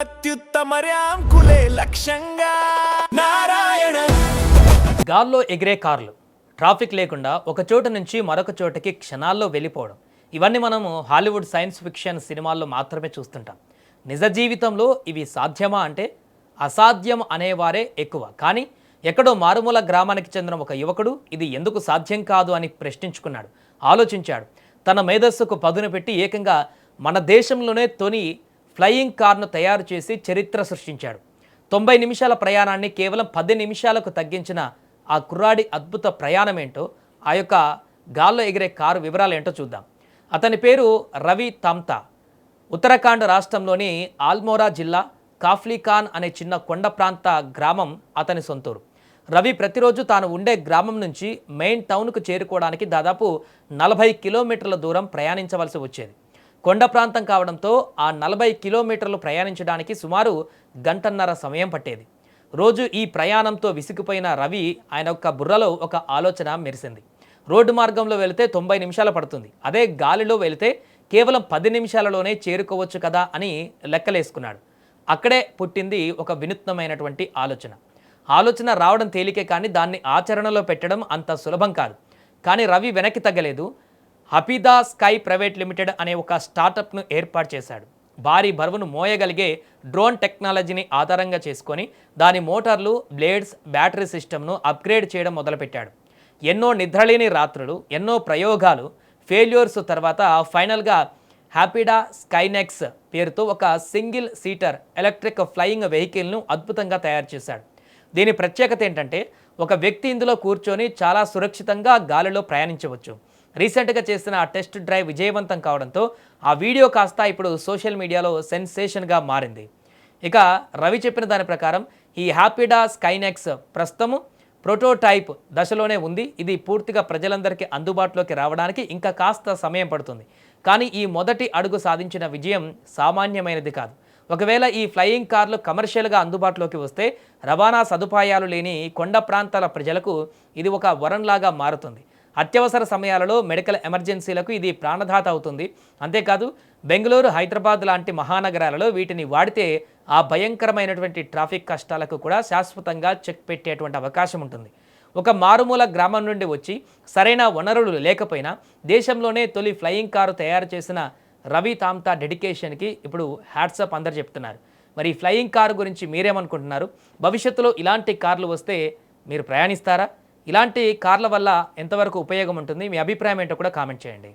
అత్యుత్తమర్యాంకులే లక్ష్యంగా నారాయణ. గాల్లో ఎగిరే కార్లు, ట్రాఫిక్ లేకుండా ఒక చోటు నుంచి మరొక చోటకి క్షణాల్లో వెళ్ళిపోవడం, ఇవన్నీ మనము హాలీవుడ్ సైన్స్ ఫిక్షన్ సినిమాల్లో మాత్రమే చూస్తుంటాం. నిజ జీవితంలో ఇవి సాధ్యమా అంటే అసాధ్యం అనేవారే ఎక్కువ. కానీ ఎక్కడో మారుమూల గ్రామానికి చెందిన ఒక యువకుడు ఇది ఎందుకు సాధ్యం కాదు అని ప్రశ్నించుకున్నాడు, ఆలోచించాడు. తన మేధస్సుకు పదును పెట్టి ఏకంగా మన దేశంలోనే తొలి ఫ్లయింగ్ కార్ను తయారు చేసి చరిత్ర సృష్టించాడు. 90 నిమిషాల ప్రయాణాన్ని కేవలం 10 నిమిషాలకు తగ్గించిన ఆ కుర్రాడి అద్భుత ప్రయాణం ఏంటో, ఆ యొక్క గాల్లో ఎగిరే కారు వివరాలు ఏంటో చూద్దాం. అతని పేరు రవి తామ్తా. ఉత్తరాఖండ్ రాష్ట్రంలోని ఆల్మోరా జిల్లా కాఫ్లీఖాన్ అనే చిన్న కొండ ప్రాంత గ్రామం అతని సొంతూరు. రవి ప్రతిరోజు తాను ఉండే గ్రామం నుంచి మెయిన్ టౌన్కు చేరుకోవడానికి దాదాపు 40 కిలోమీటర్ల దూరం ప్రయాణించవలసి వచ్చేది. కొండ ప్రాంతం కావడంతో ఆ 40 కిలోమీటర్లు ప్రయాణించడానికి సుమారు గంటన్నర సమయం పట్టేది. రోజు ఈ ప్రయాణంతో విసిగిపోయిన రవి ఆయన యొక్క బుర్రలో ఒక ఆలోచన మెరిసింది. రోడ్డు మార్గంలో వెళితే 90 నిమిషాలు పడుతుంది, అదే గాలిలో వెళితే కేవలం 10 నిమిషాలలోనే చేరుకోవచ్చు కదా అని లెక్కలేసుకున్నాడు. అక్కడే పుట్టింది ఒక వినూత్నమైనటువంటి ఆలోచన రావడం తేలికే, కానీ దాన్ని ఆచరణలో పెట్టడం అంత సులభం కాదు. కానీ రవి వెనక్కి తగ్గలేదు. హపీదా స్కై ప్రైవేట్ లిమిటెడ్ అనే ఒక స్టార్టప్ను ఏర్పాటు చేశాడు. భారీ బరువును మోయగలిగే డ్రోన్ టెక్నాలజీని ఆధారంగా చేసుకొని దాని మోటార్లు, బ్లేడ్స్, బ్యాటరీ సిస్టమ్ను అప్గ్రేడ్ చేయడం మొదలుపెట్టాడు. ఎన్నో నిద్రలేని రాత్రులు, ఎన్నో ప్రయోగాలు, ఫెయిల్యూర్స్ తర్వాత ఫైనల్గా హ్యాపీడా స్కైనెక్స్ పేరుతో ఒక సింగిల్ సీటర్ ఎలక్ట్రిక్ ఫ్లయింగ్ వెహికల్ను అద్భుతంగా తయారు చేశాడు. దీని ప్రత్యేకత ఏంటంటే ఒక వ్యక్తి ఇందులో కూర్చొని చాలా సురక్షితంగా గాలిలో ప్రయాణించవచ్చు. రీసెంట్గా చేసిన ఆ టెస్ట్ డ్రైవ్ విజయవంతం కావడంతో ఆ వీడియో కాస్త ఇప్పుడు సోషల్ మీడియాలో సెన్సేషన్గా మారింది. ఇక రవి చెప్పిన దాని ప్రకారం ఈ హ్యాపీడా స్కైనెక్స్ ప్రస్తుతము ప్రోటోటైప్ దశలోనే ఉంది. ఇది పూర్తిగా ప్రజలందరికీ అందుబాటులోకి రావడానికి ఇంకా కాస్త సమయం పడుతుంది. కానీ ఈ మొదటి అడుగు సాధించిన విజయం సామాన్యమైనది కాదు. ఒకవేళ ఈ ఫ్లయింగ్ కార్లు కమర్షియల్గా అందుబాటులోకి వస్తే రవాణా సదుపాయాలు లేని కొండ ప్రాంతాల ప్రజలకు ఇది ఒక వరంలాగా మారుతుంది. అత్యవసర సమయాలలో మెడికల్ ఎమర్జెన్సీలకు ఇది ప్రాణదాత అవుతుంది. అంతేకాదు బెంగళూరు, హైదరాబాద్ లాంటి మహానగరాలలో వీటిని వాడితే ఆ భయంకరమైనటువంటి ట్రాఫిక్ కష్టాలకు కూడా శాశ్వతంగా చెక్ పెట్టేటువంటి అవకాశం ఉంటుంది. ఒక మారుమూల గ్రామం నుండి వచ్చి సరైన వనరులు లేకపోయినా దేశంలోనే తొలి ఫ్లయింగ్ కారు తయారు చేసిన రవి తామ్తా డెడికేషన్కి ఇప్పుడు హ్యాట్సప్ అందరు చెప్తున్నారు. మరి ఈ ఫ్లయింగ్ కారు గురించి మీరేమనుకుంటున్నారు? భవిష్యత్తులో ఇలాంటి కార్లు వస్తే మీరు ప్రయాణిస్తారా? ఇలాంటి కార్ల వల్ల ఎంతవరకు ఉపయోగం ఉంటుంది? మీ అభిప్రాయం ఏంటో కూడా కామెంట్ చేయండి.